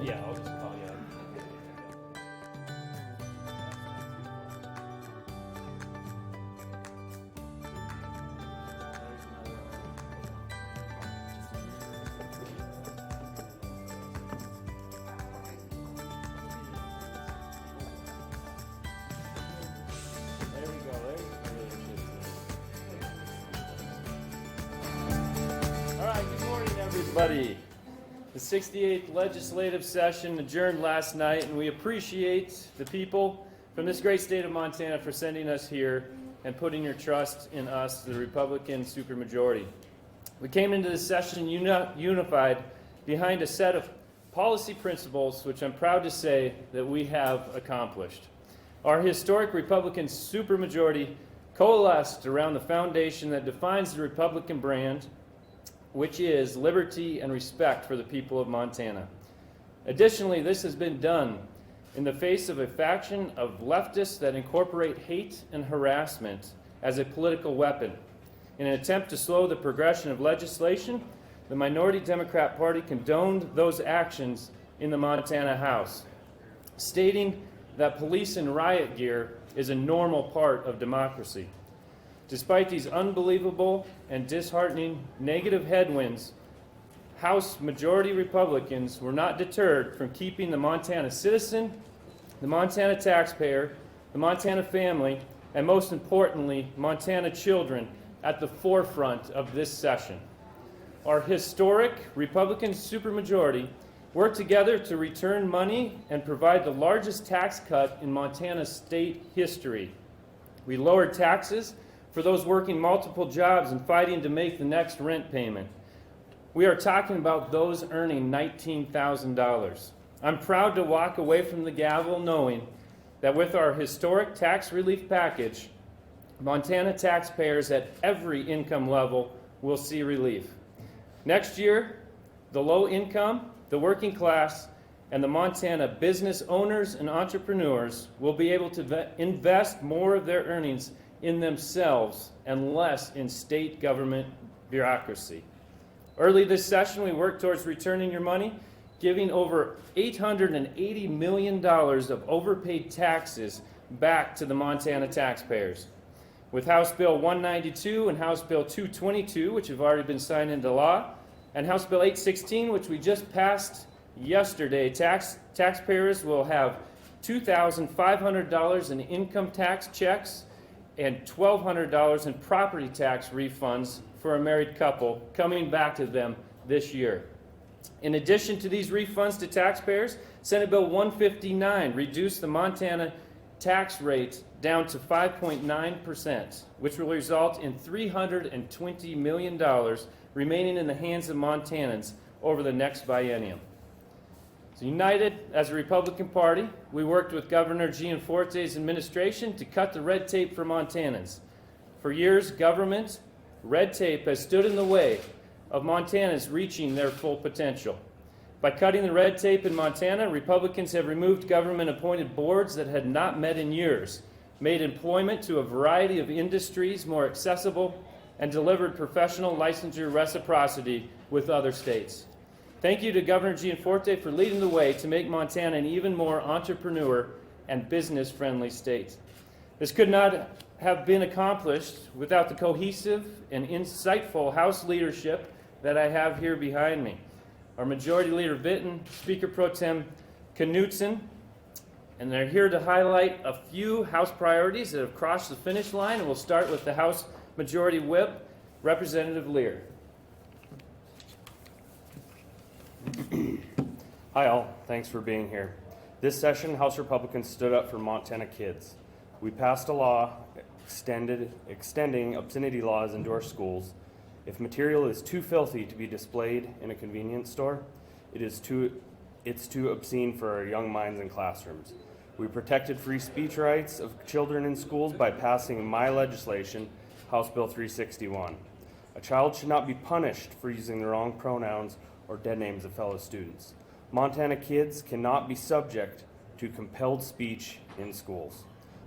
Yeah, I'll just call you up. There we go. All right, good morning, everybody. The 68th legislative session adjourned last night, and we appreciate the people from this great state of Montana for sending us here and putting your trust in us, the Republican supermajority. We came into this session unified behind a set of policy principles which I'm proud to say that we have accomplished. Our historic Republican supermajority coalesced around the foundation that defines the Republican brand, which is liberty and respect for the people of Montana. Additionally, this has been done in the face of a faction of leftists that incorporate hate and harassment as a political weapon. In an attempt to slow the progression of legislation, the minority Democrat Party condoned those actions in the Montana House, stating that police in riot gear is a normal part of democracy. Despite these unbelievable and disheartening negative headwinds, House Majority Republicans were not deterred from keeping the Montana citizen, the Montana taxpayer, the Montana family, and most importantly, Montana children at the forefront of this session. Our historic Republican supermajority worked together to return money and provide the largest tax cut in Montana state history. We lowered taxes for those working multiple jobs and fighting to make the next rent payment. We are talking about those earning $19,000. I'm proud to walk away from the gavel knowing that with our historic tax relief package, Montana taxpayers at every income level will see relief. Next year, the low income, the working class, and the Montana business owners and entrepreneurs will be able to invest more of their earnings in themselves and less in state government bureaucracy. Early this session, we worked towards returning your money, giving over $880 million of overpaid taxes back to the Montana taxpayers. With House Bill 192 and House Bill 222, which have already been signed into law, and House Bill 816, which we just passed yesterday, taxpayers will have $2,500 in income tax checks and $1,200 in property tax refunds for a married couple coming back to them this year. In addition to these refunds to taxpayers, Senate Bill 159 reduced the Montana tax rate down to 5.9%, which will result in $320 million remaining in the hands of Montanans over the next biennium. So united as a Republican Party, we worked with Governor Gianforte's administration to cut the red tape for Montanans. For years, government red tape has stood in the way of Montanans reaching their full potential. By cutting the red tape in Montana, Republicans have removed government-appointed boards that had not met in years, made employment to a variety of industries more accessible, and delivered professional licensure reciprocity with other states. Thank you to Governor Gianforte for leading the way to make Montana an even more entrepreneur and business-friendly state. This could not have been accomplished without the cohesive and insightful House leadership that I have here behind me. Our Majority Leader Vinton, Speaker Pro Tem Knutson, and they're here to highlight a few House priorities that have crossed the finish line, and we'll start with the House Majority Whip, Representative Lear. Hi all, thanks for being here. This session, House Republicans stood up for Montana kids. We passed a law extending obscenity laws into our schools. If material is too filthy to be displayed in a convenience store, it's too obscene for our young minds in classrooms. We protected free speech rights of children in schools by passing my legislation, House Bill 361. A child should not be punished for using the wrong pronouns or dead names of fellow students. Montana kids cannot be subject to compelled speech in schools.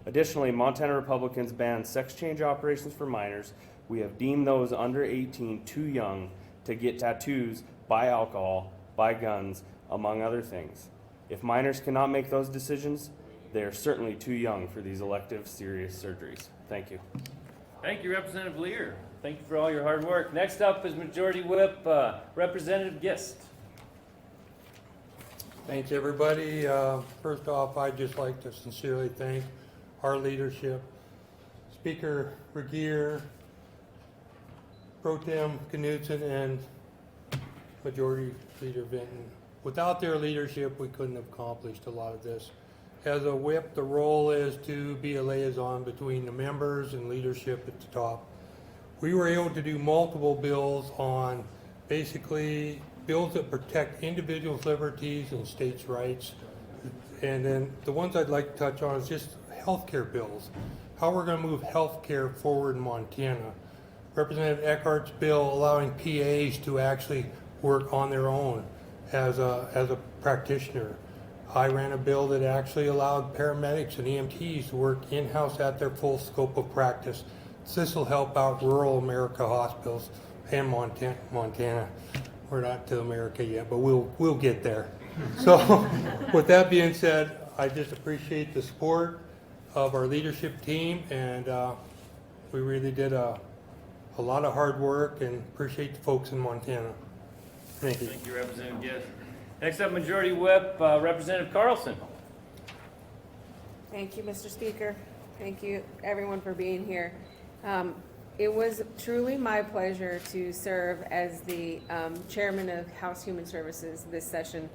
Additionally, Montana Republicans banned sex change operations for minors. We have deemed those under 18 too young to get tattoos, buy alcohol, buy guns, among other things. If minors cannot make those decisions, they are certainly too young for these elective, serious surgeries. Thank you. Thank you, Representative Lear. Thank you for all your hard work. Next up is Majority Whip Representative Gist. Thanks, everybody. First off, I'd just like to sincerely thank our leadership, Speaker Regier, Pro Tem Knutson, and Majority Leader Vinton. Without their leadership, we couldn't have accomplished a lot of this. As a whip, the role is to be a liaison between the members and leadership at the top. We were able to do multiple bills on basically bills that protect individuals' liberties and states' rights. And then the ones I'd like to touch on is just healthcare bills, how we're going to move healthcare forward in Montana. Representative Eckhart's bill allowing PAs to actually work on their own as a practitioner. I ran a bill that actually allowed paramedics and EMTs to work in-house at their full scope of practice. This will help out rural America hospitals and Montana. We're not to America yet, but we'll get there. So with that being said, I just appreciate the support of our leadership team, and we really did a lot of hard work, and appreciate the folks in Montana. Thank you. Thank you, Representative Gist. Next up, Majority Whip Representative Carlson. Thank you, Mr. Speaker. Thank you, everyone, for being here. It was truly my pleasure to serve as the chairman of House Human Services this session.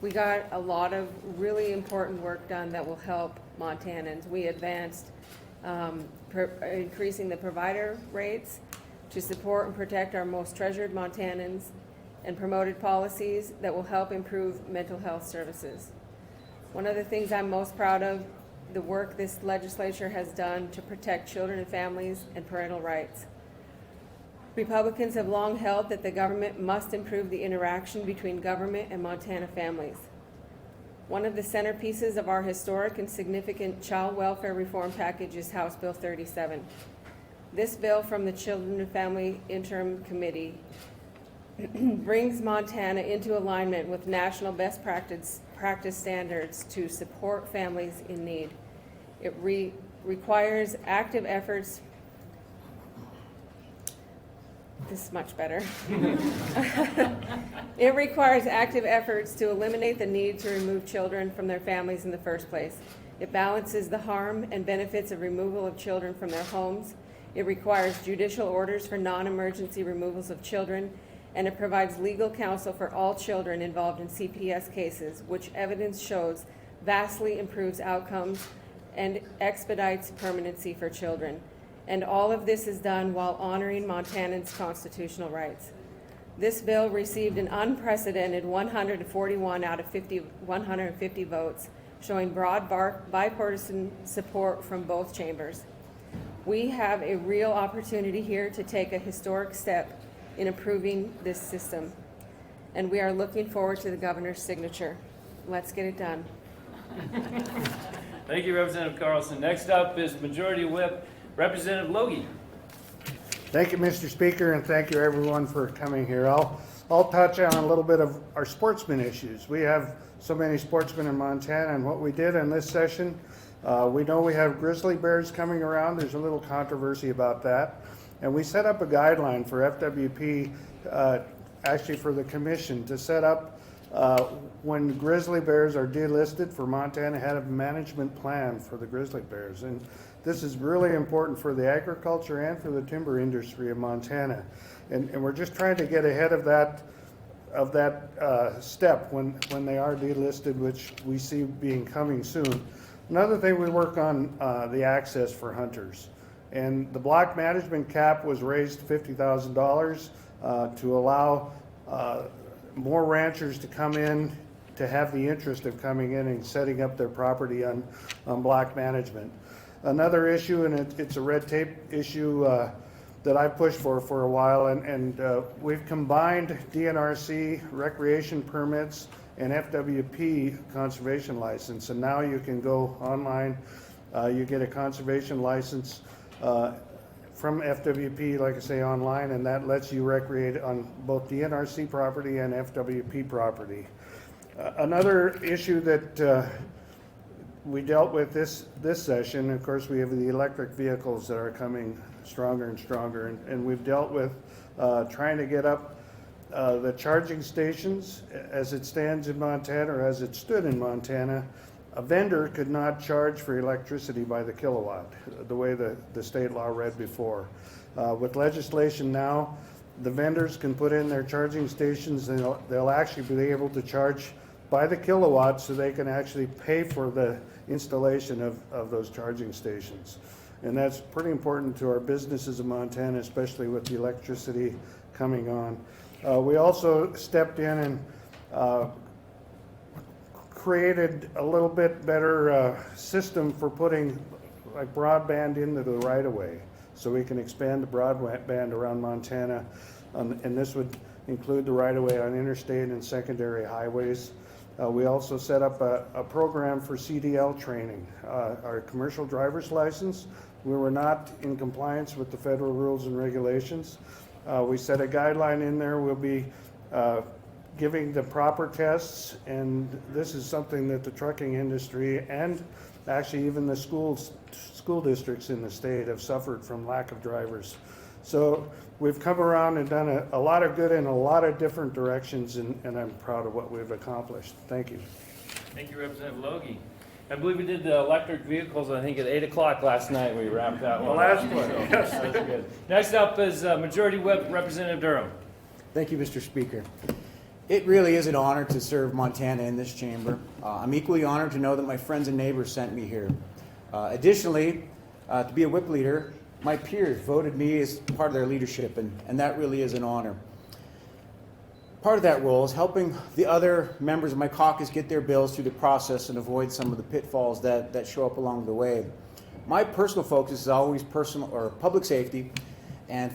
We got a lot of really important work done that will help Montanans. We advanced increasing the provider rates to support and protect our most treasured Montanans, and promoted policies that will help improve mental health services. One of the things I'm most proud of, the work this legislature has done to protect children and families and parental rights. Republicans have long held that the government must improve the interaction between government and Montana families. One of the centerpieces of our historic and significant child welfare reform package is House Bill 37. This bill from the Children and Family Interim Committee brings Montana into alignment with national best practice standards to support families in need. It requires active efforts. This is much better. It requires active efforts to eliminate the need to remove children from their families in the first place. It balances the harm and benefits of removal of children from their homes. It requires judicial orders for non-emergency removals of children, and it provides legal counsel for all children involved in CPS cases, which evidence shows vastly improves outcomes and expedites permanency for children. And all of this is done while honoring Montanans' constitutional rights. This bill received an unprecedented 141 out of 150 votes, showing broad bipartisan support from both chambers. We have a real opportunity here to take a historic step in improving this system, and we are looking forward to the governor's signature. Let's get it done. Thank you, Representative Carlson. Next up is Majority Whip Representative Logie. Thank you, Mr. Speaker, and thank you everyone for coming here. I'll touch on a little bit of our sportsman issues. We have so many sportsmen in Montana, and what we did in this session, we know we have grizzly bears coming around. There's a little controversy about that. And we set up a guideline for FWP, actually for the commission, to set up when grizzly bears are delisted for Montana, had a management plan for the grizzly bears. And this is really important for the agriculture and for the timber industry of Montana. And we're just trying to get ahead of that step when they are delisted, which we see being coming soon. Another thing, we work on the access for hunters. And the block management cap was raised $50,000 to allow more ranchers to come in, to have the interest of coming in and setting up their property on block management. Another issue, and it's a red tape issue that I've pushed for a while, and we've combined DNRC recreation permits and FWP conservation license, and now you can go online, you get a conservation license from FWP, like I say, online, and that lets you recreate on both DNRC property and FWP property. Another issue that we dealt with this session, of course, we have the electric vehicles that are coming stronger and stronger, and we've dealt with trying to get up the charging stations. As it stands in Montana, or as it stood in Montana, a vendor could not charge for electricity by the kilowatt, the way the state law read before. With legislation now, the vendors can put in their charging stations, and they'll actually be able to charge by the kilowatt, so they can actually pay for the installation of those charging stations. And that's pretty important to our businesses in Montana, especially with the electricity coming on. We also stepped in and created a little bit better system for putting like broadband into the right-of-way, so we can expand the broadband around Montana, and this would include the right-of-way on interstate and secondary highways. We also set up a program for CDL training, our commercial driver's license. We were not in compliance with the federal rules and regulations. We set a guideline in there. We'll be giving the proper tests, and this is something that the trucking industry and actually even the school districts in the state have suffered from lack of drivers. So we've come around and done a lot of good in a lot of different directions, and I'm proud of what we've accomplished. Thank you. Thank you, Representative Logie. I believe we did the electric vehicles, I think, at 8 o'clock last night. We wrapped that one. The last up. one, So, yes. that's good. Next up is Majority Whip Representative Durham. Thank you, Mr. Speaker. It really is an honor to serve Montana in this chamber. I'm equally honored to know that my friends and neighbors sent me here. Additionally, to be a whip leader, my peers voted me as part of their leadership, and that really is an honor. Part of that role is helping the other members of my caucus get their bills through the process and avoid some of the pitfalls that show up along the way. My personal focus is always personal or public safety and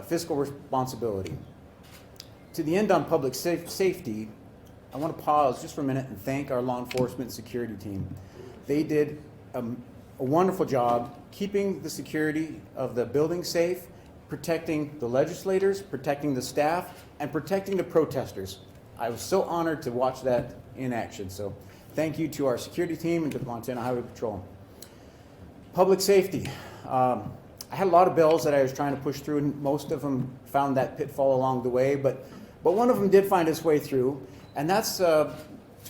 fiscal responsibility. To the end on public safety, I want to pause just for a minute and thank our law enforcement and security team. They did a wonderful job keeping the security of the building safe, protecting the legislators, protecting the staff, and protecting the protesters. I was so honored to watch that in action. So thank you to our security team and to the Montana Highway Patrol. Public safety. I had a lot of bills that I was trying to push through, and most of them found that pitfall along the way, but one of them did find its way through, and that's to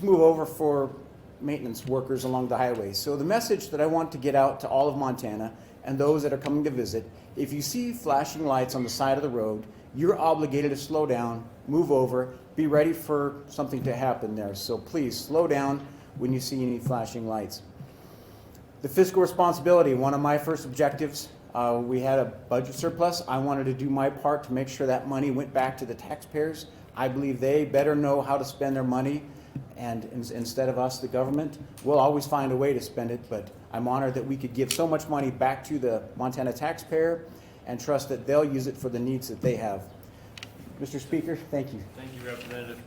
move over for maintenance workers along the highways. So the message that I want to get out to all of Montana and those that are coming to visit, if you see flashing lights on the side of the road, you're obligated to slow down, move over, be ready for something to happen there. So please slow down when you see any flashing lights. The fiscal responsibility, one of my first objectives, we had a budget surplus. I wanted to do my part to make sure that money went back to the taxpayers. I believe they better know how to spend their money, and instead of us, the government. We'll always find a way to spend it, but I'm honored that we could give so much money back to the Montana taxpayer and trust that they'll use it for the needs that they have. Mr. Speaker, thank you. Thank you, Representative.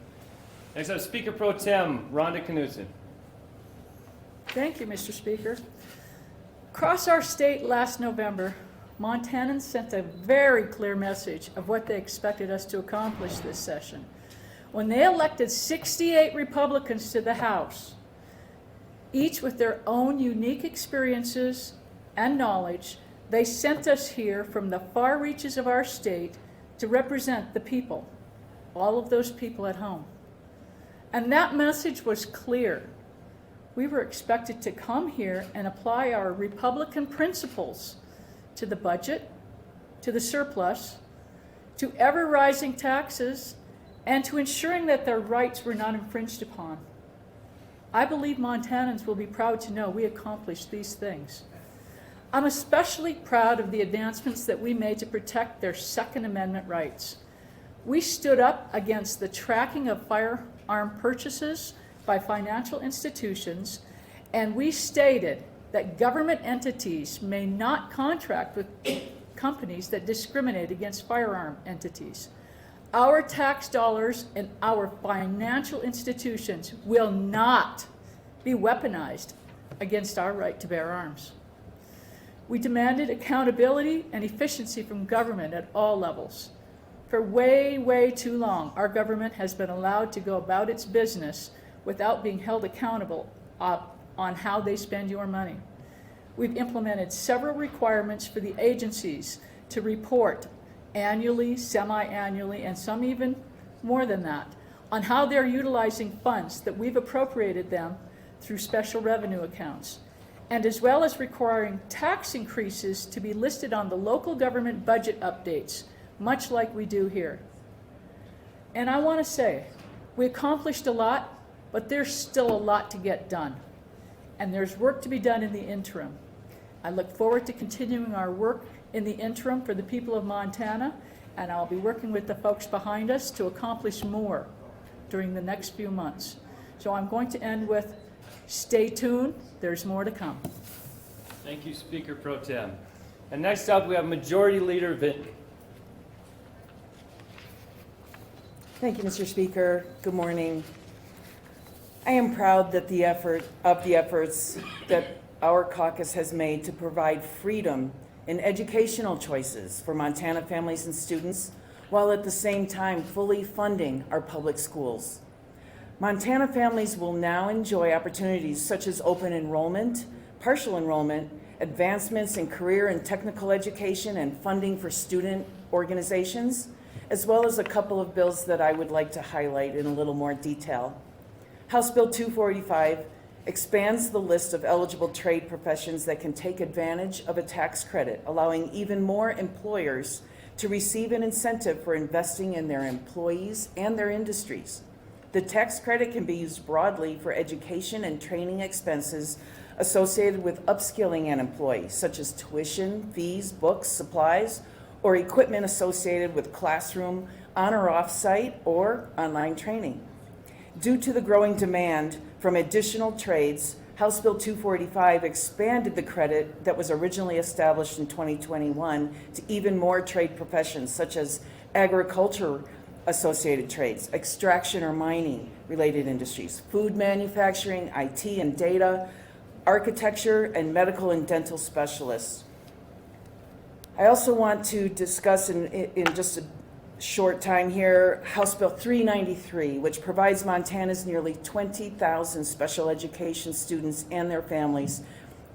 Next up, Speaker Pro Tem Rhonda Knudsen. Thank you, Mr. Speaker. Across our state last November, Montanans sent a very clear message of what they expected us to accomplish this session. When they elected 68 Republicans to the House, each with their own unique experiences and knowledge, they sent us here from the far reaches of our state to represent the people, all of those people at home. And that message was clear. We were expected to come here and apply our Republican principles to the budget, to the surplus, to ever-rising taxes, and to ensuring that their rights were not infringed upon. I believe Montanans will be proud to know we accomplished these things. I'm especially proud of the advancements that we made to protect their Second Amendment rights. We stood up against the tracking of firearm purchases by financial institutions, and we stated that government entities may not contract with companies that discriminate against firearm entities. Our tax dollars and our financial institutions will not be weaponized against our right to bear arms. We demanded accountability and efficiency from government at all levels. For way, way too long, our government has been allowed to go about its business without being held accountable on how they spend your money. We've implemented several requirements for the agencies to report annually, semi-annually, and some even more than that, on how they're utilizing funds that we've appropriated them through special revenue accounts, and as well as requiring tax increases to be listed on the local government budget updates, much like we do here. And I want to say, we accomplished a lot, but there's still a lot to get done. And there's work to be done in the interim. I look forward to continuing our work in the interim for the people of Montana, and I'll be working with the folks behind us to accomplish more during the next few months. So I'm going to end with, stay tuned, there's more to come. Thank you, Speaker Pro Tem. And next up, we have Majority Leader Vinton. Thank you, Mr. Speaker. Good morning. I am proud that the efforts that our caucus has made to provide freedom in educational choices for Montana families and students, while at the same time fully funding our public schools. Montana families will now enjoy opportunities such as open enrollment, partial enrollment, advancements in career and technical education, and funding for student organizations, as well as a couple of bills that I would like to highlight in a little more detail. House Bill 245 expands the list of eligible trade professions that can take advantage of a tax credit, allowing even more employers to receive an incentive for investing in their employees and their industries. The tax credit can be used broadly for education and training expenses associated with upskilling an employee, such as tuition, fees, books, supplies, or equipment associated with classroom on or off-site or online training. Due to the growing demand from additional trades, House Bill 245 expanded the credit that was originally established in 2021 to even more trade professions such as agriculture, associated trades, extraction or mining related industries, food manufacturing, IT and data, architecture, and medical and dental specialists. I also want to discuss in just a short time here, House Bill 393, which provides Montana's nearly 20,000 special education students and their families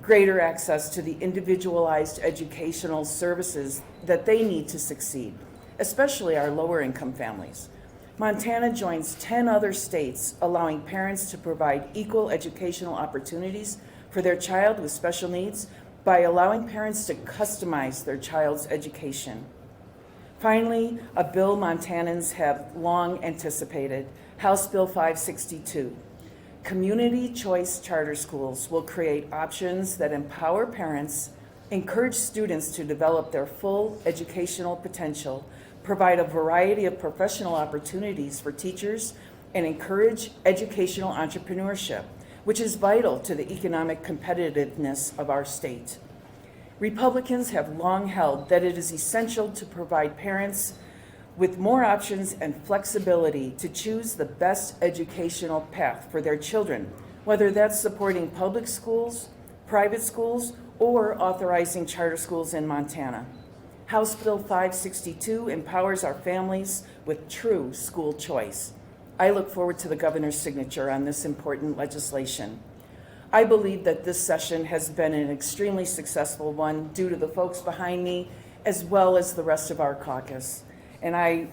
greater access to the individualized educational services that they need to succeed, especially our lower income families. Montana joins 10 other states allowing parents to provide equal educational opportunities for their child with special needs by allowing parents to customize their child's education. Finally, a bill Montanans have long anticipated, House Bill 562. Community choice charter schools will create options that empower parents, encourage students to develop their full educational potential, provide a variety of professional opportunities for teachers, and encourage educational entrepreneurship, which is vital to the economic competitiveness of our state. Republicans have long held that it is essential to provide parents with more options and flexibility to choose the best educational path for their children, whether that's supporting public schools, private schools, or authorizing charter schools in Montana. House Bill 562 empowers our families with true school choice. I look forward to the governor's signature on this important legislation. I believe that this session has been an extremely successful one due to the folks behind me, as well as the rest of our caucus. And I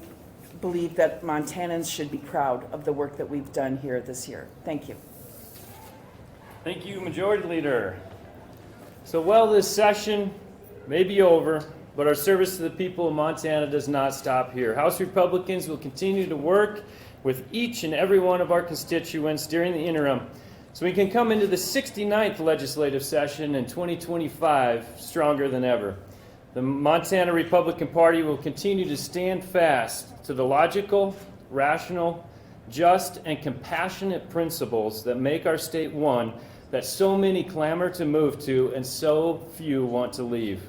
believe that Montanans should be proud of the work that we've done here this year. Thank you. Thank you, Majority Leader. So while this session may be over, but our service to the people of Montana does not stop here. House Republicans will continue to work with each and every one of our constituents during the interim so we can come into the 69th legislative session in 2025 stronger than ever. The Montana Republican Party will continue to stand fast to the logical, rational, just, and compassionate principles that make our state one that so many clamor to move to and so few want to leave.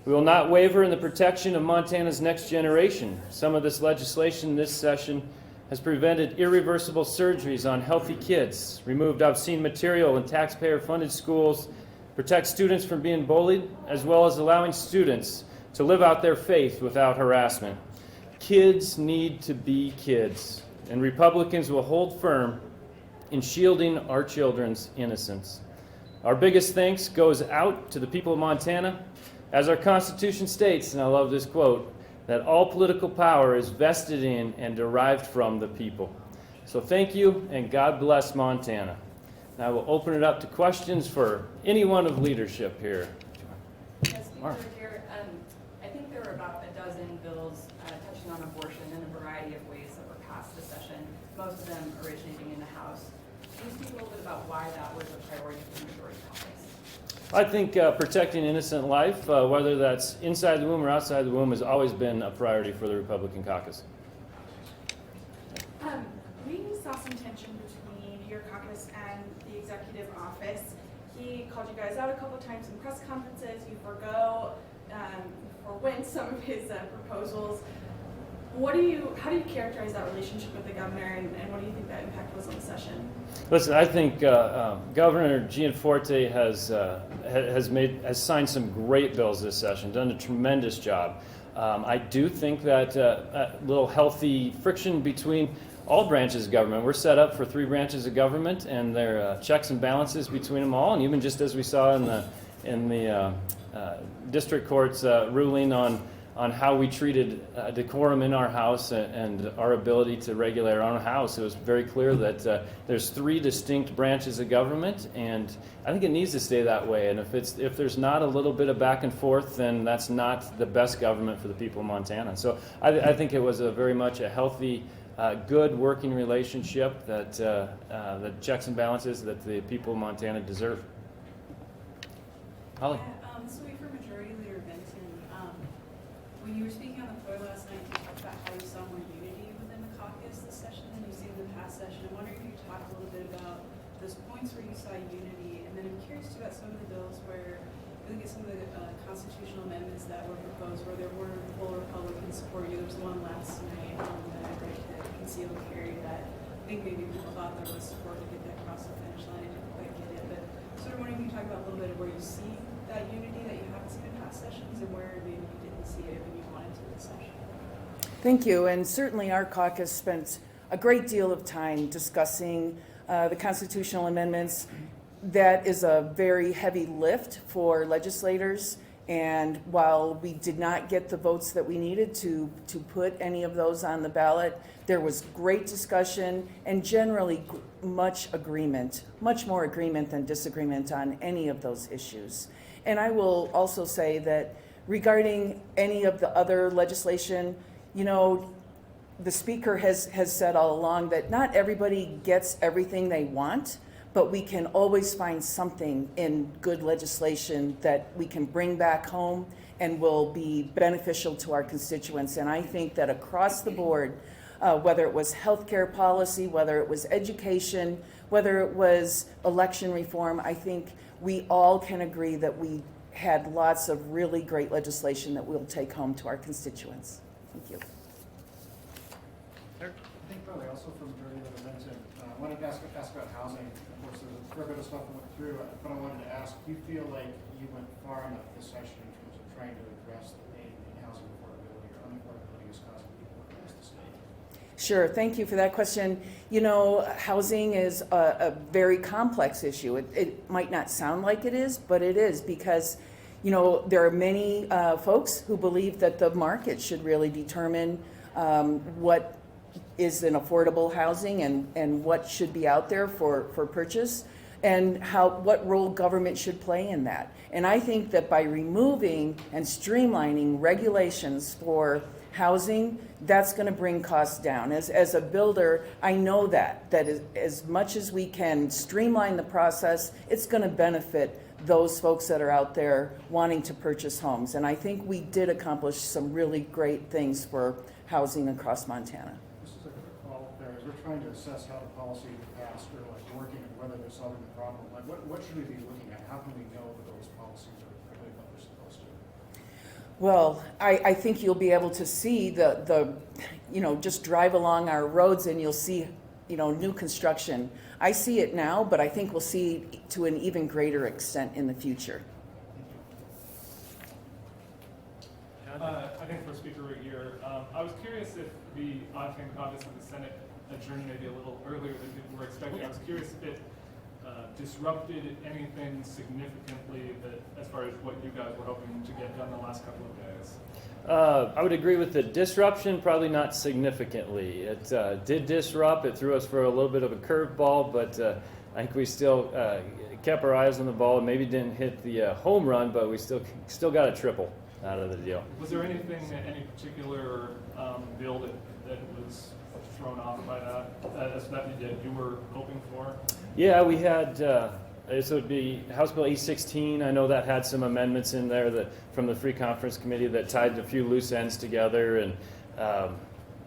We will not waver in the protection of Montana's next generation. Some of this legislation this session has prevented irreversible surgeries on healthy kids, removed obscene material in taxpayer-funded schools, protect students from being bullied, as well as allowing students to live out their faith without harassment. Kids need to be kids, and Republicans will hold firm in shielding our children's innocence. Our biggest thanks goes out to the people of Montana. As our Constitution states, and I love this quote, that all political power is vested in and derived from the people. So thank you, and God bless Montana. Now we'll open it up to questions for anyone of leadership here. Yes, Regier, I think there were about a dozen bills touching on abortion in a variety of ways that were passed this session, most of them originating in the House. Can you speak a little bit about why that was a priority for the majority caucus? I think protecting innocent life, whether that's inside the womb or outside the womb, has always been a priority for the Republican caucus. We saw some tension between your caucus and the executive office. He called you guys out a couple times in press conferences. You forwent some of his proposals. How do you characterize that relationship with the governor, and what do you think that impact was on the session? Listen, I think Governor Gianforte has signed some great bills this session, done a tremendous job. I do think that a little healthy friction between all branches of government. We're set up for 3 branches of government, and there are checks and balances between them all. And even just as we saw in the district court's ruling on how we treated decorum in our house and our ability to regulate our own house, it was very clear that there's 3 distinct branches of government, and I think it needs to stay that way. And if there's not a little bit of back and forth, then that's not the best government for the people of Montana. So I think it was very much a healthy, good working relationship that the checks and balances that the people of Montana deserve. Holly. So for Majority Leader Benson, when you were speaking on the floor last night, you talked about how you saw more unity within the caucus this session than you've seen in the past session. I'm wondering if you could talk a little bit about those points where you saw unity, and then I'm curious too about some of the bills where you look at some of the constitutional amendments that were proposed where there were full Republican support. There was one last night that I read concealed carry that I think maybe people thought there was support to get that across the finish line. I didn't quite get it, but sort of wondering if you talk about a little bit of where you see that unity that you haven't seen in past sessions and where maybe you didn't see it when you wanted to this session. Thank you, and certainly our caucus spent a great deal of time discussing the constitutional amendments. That is a very heavy lift for legislators, and while we did not get the votes that we needed to put any of those on the ballot, there was great discussion and generally much agreement, much more agreement than disagreement on any of those issues. And I will also say that regarding any of the other legislation, you know, the speaker has said all along that not everybody gets everything they want, but we can always find something in good legislation that we can bring back home and will be beneficial to our constituents. And I think that across the board, whether it was healthcare policy, whether it was education, whether it was election reform, I think we all can agree that we had lots of really great legislation that we'll take home to our constituents. Thank you. I think probably also from Dirty Little Benson, I wanted to ask about housing. Of course, there's a fair bit of stuff I went through, but I wanted to ask, do you feel like you went far enough this session in terms of trying to address the pain in housing affordability or unaffordability is causing people across the state? Sure, thank you for that question. You know, housing is a very complex issue. It might not sound like it is, but it is, because, you know, there are many folks who believe that the market should really determine what is an affordable housing and what should be out there for purchase, and what role government should play in that. And I think that by removing and streamlining regulations for housing, that's going to bring costs down. As a builder, I know that as much as we can streamline the process, it's going to benefit those folks that are out there wanting to purchase homes. And I think we did accomplish some really great things for housing across Montana. This is a quick follow-up there. As we're trying to assess how the policy passed or like working and whether they're solving the problem, like what should we be looking at? How can we know that those policies are doing what they're supposed to? Well, I think you'll be able to see the you know, just drive along our roads and you'll see, you know, new construction. I see it now, but I think we'll see it to an even greater extent in the future. I think for Speaker Regier, I was curious if the Octane caucus in the Senate adjourned maybe a little earlier than people were expecting. I was curious if it disrupted anything significantly that, as far as what you guys were hoping to get done the last couple of days. I would agree with the disruption, probably not significantly. It did disrupt. It threw us for a little bit of a curveball, but I think we still kept our eyes on the ball. Maybe didn't hit the home run, but we still got a triple out of the deal. Was there anything, any particular bill that was thrown off by that you were hoping for? Yeah, we had, so it'd be House Bill 816. I know that had some amendments in there that from the Free Conference Committee that tied a few loose ends together, and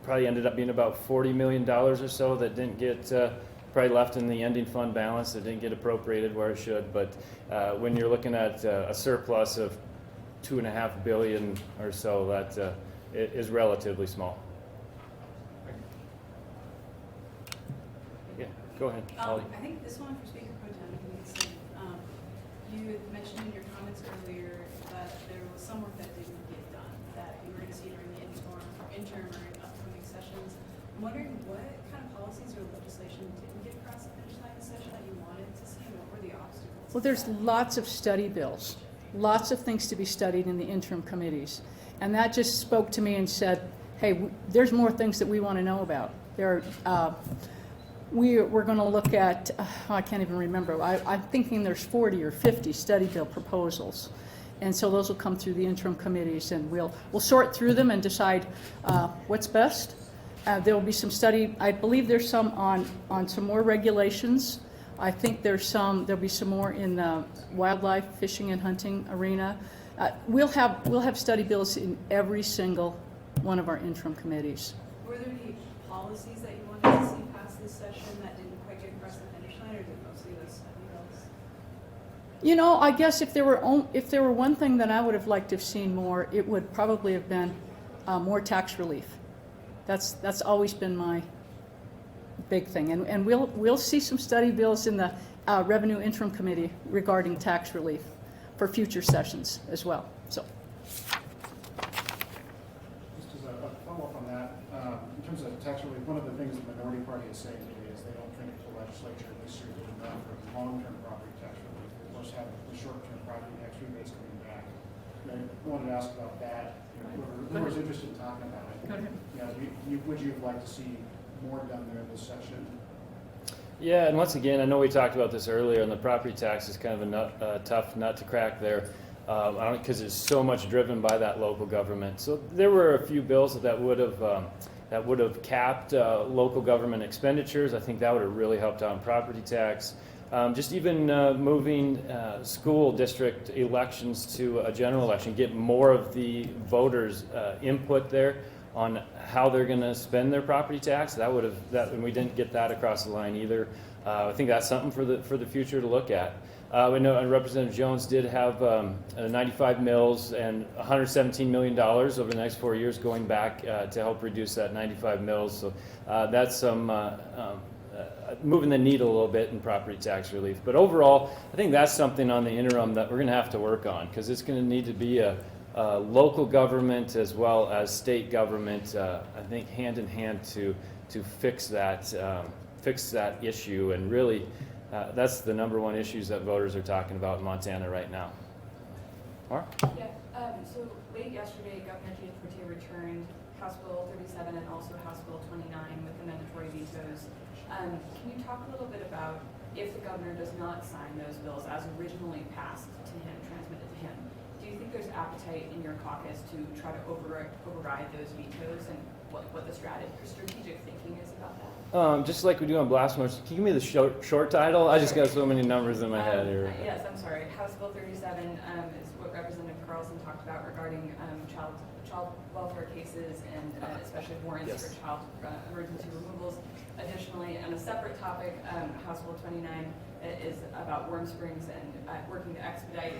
probably ended up being about $40 million or so that didn't get, probably left in the ending fund balance that didn't get appropriated where it should. But when you're looking at a surplus of $2.5 billion or so, that it is relatively small. Yeah, go ahead, Holly. I think this one for Speaker Pro Tem, you had mentioned in your comments earlier that there was some work that didn't get done, that you were going to see during the interim or upcoming sessions. I'm wondering what kind of policies or legislation didn't get across the finish line this session that you wanted to see, and what were the obstacles? Well, there's lots of study bills, lots of things to be studied in the interim committees. And that just spoke to me and said, hey, there's more things that we want to know about. We're going to look at, I can't even remember, I'm thinking there's 40 or 50 study bill proposals. And so those will come through the interim committees, and we'll sort through them and decide what's best. There will be some study, I believe there's some on some more regulations. I think there'll be some more in the wildlife, fishing and hunting arena. We'll have study bills in every single one of our interim committees. Were there any policies that you wanted to see pass this session that didn't quite get across the finish line, or did mostly those study bills? You know, I guess if there were one thing that I would have liked to have seen more, it would probably have been more tax relief. That's always been my big thing. And we'll see some study bills in the Revenue Interim Committee regarding tax relief for future sessions as well. So. Just as a follow-up on that, in terms of tax relief, one of the things the minority party is saying today is they don't think the legislature this year did enough for long-term property tax relief. They just have the short-term property tax rebates coming back. I wanted to ask about that. Whoever's interested in talking about it. Would you like to see more done there this session? Yeah, and once again, I know we talked about this earlier, and the property tax is kind of a tough nut to crack there, because it's so much driven by that local government. So there were a few bills that would have capped local government expenditures. I think that would have really helped out on property tax. Just even moving school district elections to a general election, get more of the voters' input there on how they're going to spend their property tax. And we didn't get that across the line either. I think that's something for the future to look at. We know Representative Jones did have 95 mills and $117 million over the next 4 years going back to help reduce that 95 mills. So that's some moving the needle a little bit in property tax relief. But overall, I think that's something on the interim that we're going to have to work on, because it's going to need to be a local government as well as state government, I think, hand in hand to fix that issue. And really, that's the number one issues that voters are talking about in Montana right now. Mark? Yeah, so late yesterday, Governor Regier returned House Bill 37 and also House Bill 29 with the mandatory vetoes. Can you talk a little bit about if the governor does not sign those bills as originally passed to him, transmitted to him? Do you think there's appetite in your caucus to try to override those vetoes, and what the strategic thinking is about that? Just like we do on blast motions, can you give me the short title? I just got so many numbers in my head here. Yes, I'm sorry. House Bill 37 is what Representative Carlson talked about regarding child welfare cases and especially warrants for child emergency removals. Additionally, on a separate topic, House Bill 29 is about Warm Springs and working to expedite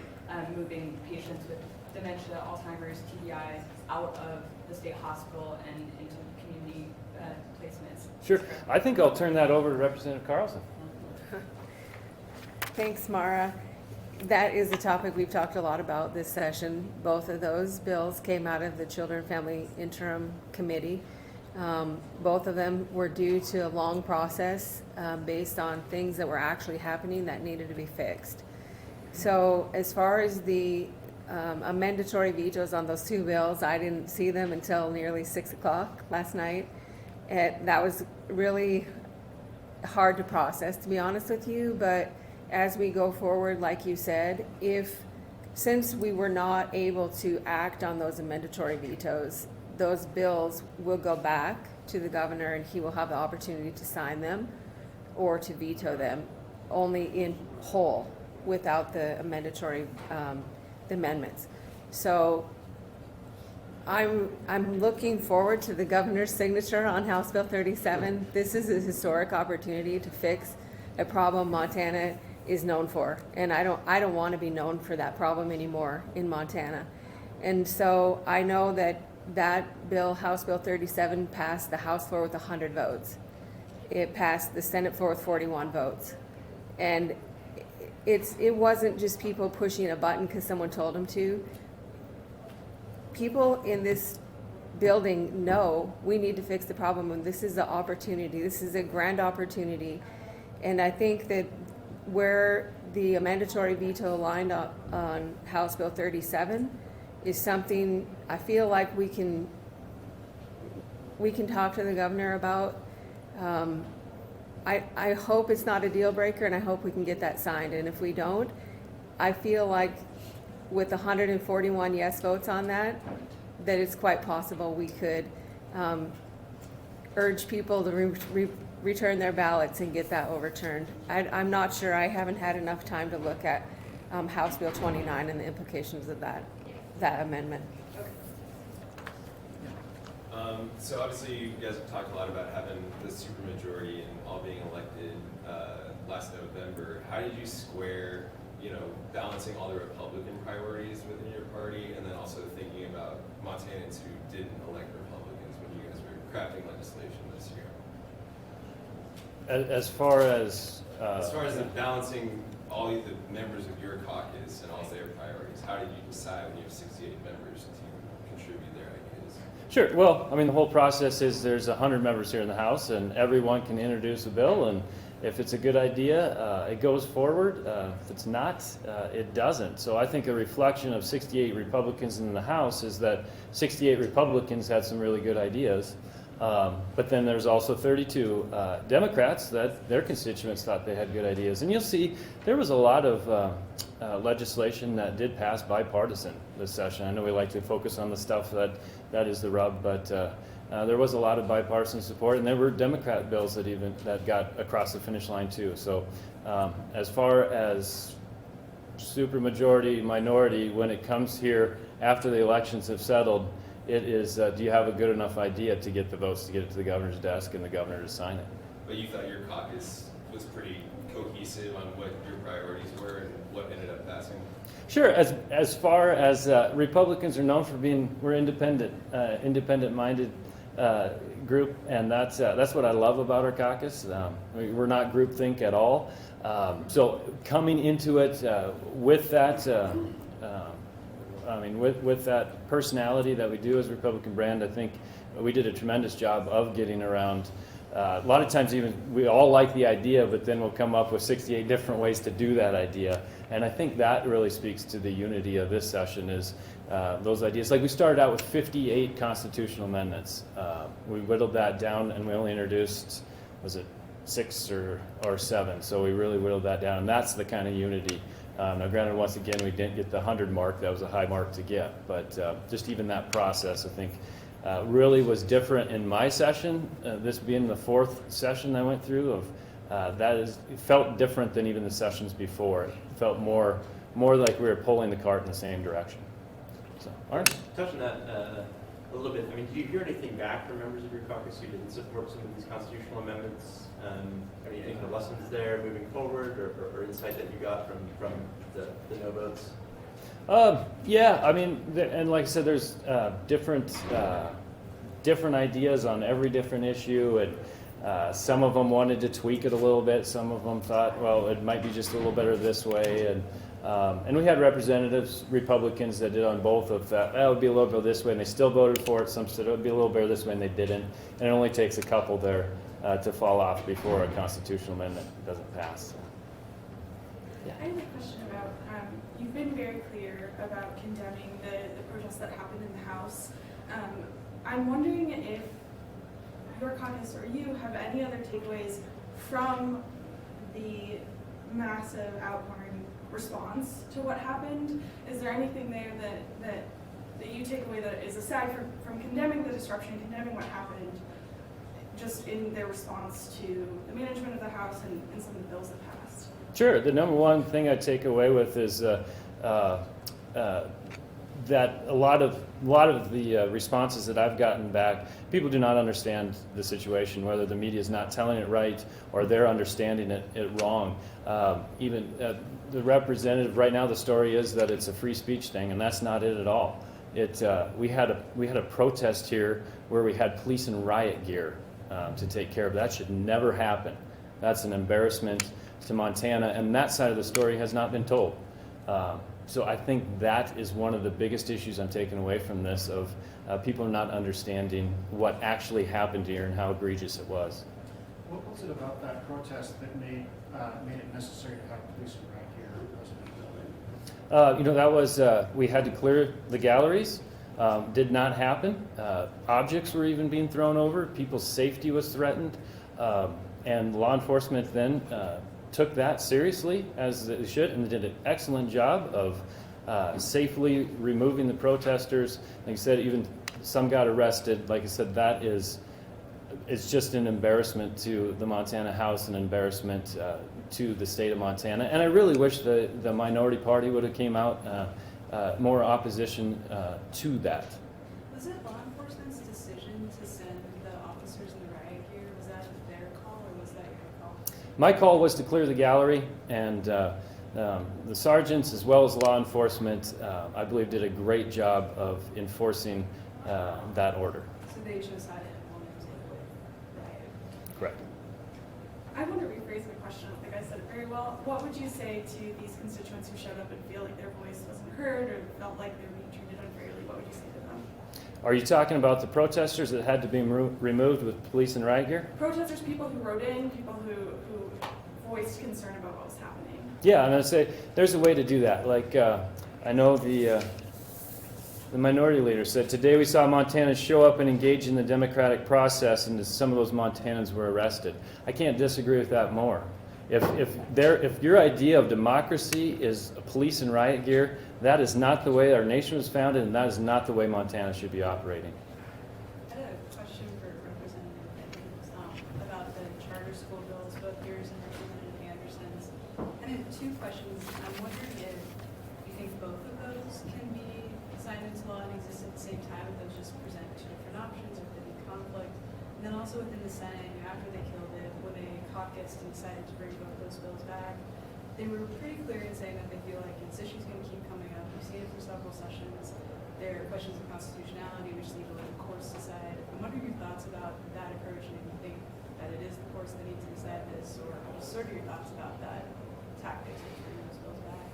moving patients with dementia, Alzheimer's, TBI out of the state hospital and into community placements. Sure. I think I'll turn that over to Representative Carlson. Thanks, Mara. That is a topic we've talked a lot about this session. Both of those bills came out of the Children and Family Interim Committee. Both of them were due to a long process based on things that were actually happening that needed to be fixed. So as far as the mandatory vetoes on those two bills, I didn't see them until nearly 6 o'clock last night. That was really hard to process, to be honest with you, but as we go forward, like you said, since we were not able to act on those mandatory vetoes, those bills will go back to the governor and he will have the opportunity to sign them or to veto them, only in whole, without the mandatory amendments. So I'm looking forward to the governor's signature on House Bill 37. This is a historic opportunity to fix a problem Montana is known for, and I don't want to be known for that problem anymore in Montana. And so I know that bill, House Bill 37, passed the House floor with 100 votes. It passed the Senate floor with 41 votes. And it wasn't just people pushing a button because someone told them to. People in this building know we need to fix the problem, and this is the opportunity. This is a grand opportunity. And I think that where the mandatory veto lined up on House Bill 37 is something I feel like we can talk to the governor about. I hope it's not a deal breaker, and I hope we can get that signed. And if we don't, I feel like with 141 yes votes on that it's quite possible we could urge people to return their ballots and get that overturned. I'm not sure. I haven't had enough time to look at House Bill 29 and the implications of that amendment. So obviously you guys have talked a lot about having the supermajority and all being elected last November. How did you square, balancing all the Republican priorities within your party and then also thinking about Montanans who didn't elect Republicans when you guys were crafting legislation this year? As far as the balancing all the members of your caucus and all their priorities, how did you decide when you have 68 members to contribute their ideas? Sure. Well, I mean, the whole process is there's 100 members here in the House, and everyone can introduce a bill, and if it's a good idea, it goes forward. If it's not, it doesn't. So I think a reflection of 68 Republicans in the House is that 68 Republicans had some really good ideas. But then there's also 32 Democrats that their constituents thought they had good ideas. And you'll see there was a lot of legislation that did pass bipartisan this session. I know we like to focus on the stuff that is the rub, but there was a lot of bipartisan support, and there were Democrat bills that got across the finish line too. So as far as supermajority, minority, when it comes here after the elections have settled, it is, do you have a good enough idea to get the votes to get it to the governor's desk and the governor to sign it? But you thought your caucus was pretty cohesive on what your priorities were and what ended up passing? Sure. As far as Republicans are known for being, we're independent-minded group, and that's what I love about our caucus. We're not groupthink at all. So coming into it with that. With that personality that we do as Republican brand, I think we did a tremendous job of getting around. A lot of times even we all like the idea, but then we'll come up with 68 different ways to do that idea. And I think that really speaks to the unity of this session is those ideas. Like we started out with 58 constitutional amendments. We whittled that down and we only introduced, was it 6 or 7? So we really whittled that down, and that's the kind of unity. Now granted, once again, we didn't get the 100 mark. That was a high mark to get. But just even that process, I think, really was different in my session. This being the 4th session I went through, it felt different than even the sessions before. It felt more like we were pulling the cart in the same direction. So, Art? Touch on that a little bit. I mean, do you hear anything back from members of your caucus who didn't support some of these constitutional amendments? Any kind of lessons there moving forward, or insight that you got from the no votes? Yeah, I mean, and like I said, there's different ideas on every different issue, and some of them wanted to tweak it a little bit. Some of them thought, well, it might be just a little better this way, and we had representatives, Republicans, that did on both of that. It would be a little bit this way, and they still voted for it. Some said it would be a little better this way, and they didn't. And it only takes a couple there to fall off before a constitutional amendment doesn't pass. I have a question about, you've been very clear about condemning the protests that happened in the House. I'm wondering if your caucus or you have any other takeaways from the massive outpouring response to what happened. Is there anything there that you take away that is aside from condemning the disruption, condemning what happened, just in their response to the management of the House and some of the bills that passed? Sure. The number one thing I take away with is that a lot of the responses that I've gotten back, people do not understand the situation, whether the media is not telling it right or they're understanding it wrong. Even the representative right now, the story is that it's a free speech thing, and that's not it at all. We had a protest here where we had police in riot gear to take care of. That should never happen. That's an embarrassment to Montana, and that side of the story has not been told. So I think that is one of the biggest issues I'm taking away from this, of people not understanding what actually happened here and how egregious it was. What was it about that protest that made it necessary to have police right here in President Building? That was, we had to clear the galleries. Did not happen. Objects were even being thrown over. People's safety was threatened. And law enforcement then took that seriously, as they should, and did an excellent job of safely removing the protesters. Like I said, even some got arrested. Like I said, it's just an embarrassment to the Montana House, an embarrassment to the state of Montana. And I really wish the minority party would have came out more opposition to that. Was it law enforcement's decision to send the officers in the riot gear? Was that their call, or was that your call? My call was to clear the gallery, and the sergeants, as well as law enforcement, I believe did a great job of enforcing that order. So they chose how to implement it with riot? Correct. I I want to rephrase my question. I don't think I said it very well. What would you say to these constituents who showed up and feel like their voice wasn't heard or felt like they were being treated unfairly? What would you say to them? Are you talking about the protesters that had to be removed with police and riot gear? Protesters, people who wrote in, people who voiced concern about what was happening. Yeah, and I'd say there's a way to do that. Like, I know the minority leader said, today we saw Montanans show up and engage in the democratic process, and some of those Montanans were arrested. I can't disagree with that more. If your idea of democracy is police and riot gear, that is not the way our nation was founded, and that is not the way Montana should be operating. I had a question for Representative Andrews about the charter school bills, both yours and Representative Anderson's. I have two questions. I'm wondering if you think both of those can be signed into law and exist at the same time, if those just present two different options, or if they be conflict. And then also within the Senate, after they killed it, when they caucused and decided to bring both those bills back, they were pretty clear in saying that they feel like this issue's going to keep coming up. We've seen it for several sessions. There are questions of constitutionality which need to let the courts decide. I'm wondering your thoughts about that approach, and if you think that it is the courts that need to decide this, or just sort of your thoughts about that tactics of bringing those bills back.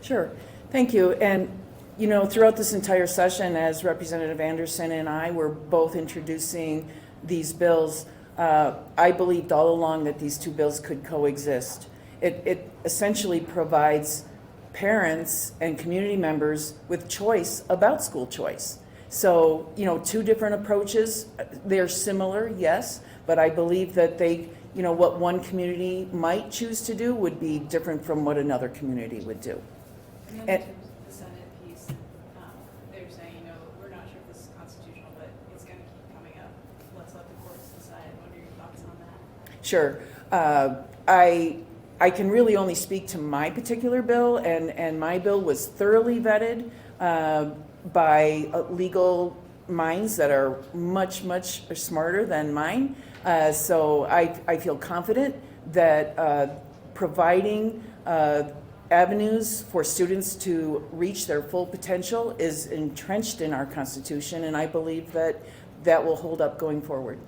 Sure. Thank you. And you know, throughout this entire session, as Representative Anderson and I were both introducing these bills, I believed all along that these two bills could coexist. It essentially provides parents and community members with choice about school choice. So, you know, two different approaches. They're similar, yes, but I believe that they, you know, what one community might choose to do would be different from what another community would do. And then in terms of the Senate piece, they're saying, you know, we're not sure if this is constitutional, but it's going to keep coming up. Let's let the courts decide. What are your thoughts on that? Sure. I can really only speak to my particular bill, and my bill was thoroughly vetted by legal minds that are much, much smarter than mine. So I feel confident that providing avenues for students to reach their full potential is entrenched in our Constitution, and I believe that that will hold up going forward.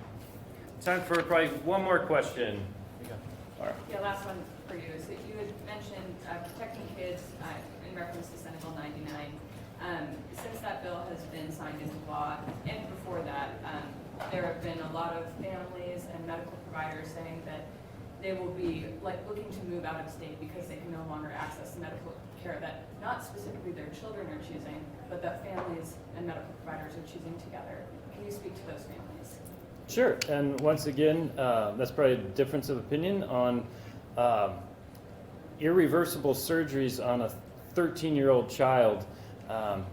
Time for probably one more question. Yeah, last one for you. So you had mentioned protecting kids in reference to Senate Bill 99. Since that bill has been signed into law, and before that, there have been a lot of families and medical providers saying that they will be looking to move out of state because they can no longer access medical care that not specifically their children are choosing, but that families and medical providers are choosing together. Can you speak to those families? Sure, and once again, that's probably a difference of opinion on irreversible surgeries on a 13-year-old child.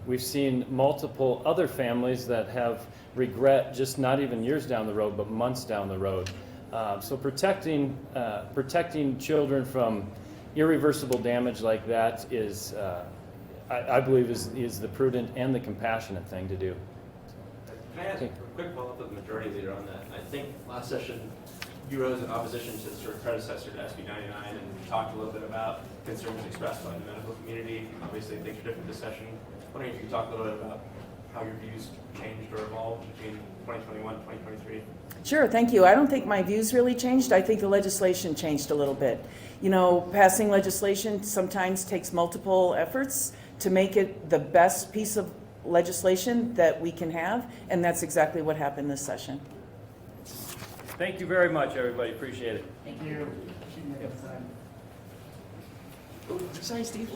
We've seen multiple other families that have regret just not even years down the road, but months down the road. So protecting children from irreversible damage like that is, I believe, is the prudent and the compassionate thing to do. Can I ask a quick follow-up with the majority leader on that? I think last session you rose in opposition to the sort of predecessor to SB 99 and talked a little bit about concerns expressed by the medical community. Obviously, things are different this session. I'm wondering if you could talk a little bit about how your views changed or evolved between 2021 and 2023. Sure, thank you. I don't think my views really changed. I think the legislation changed a little bit. You know, passing legislation sometimes takes multiple efforts to make it the best piece of legislation that we can have, and that's exactly what happened this session. Thank you very much, everybody. Appreciate it. Thank you. Sorry, Steve.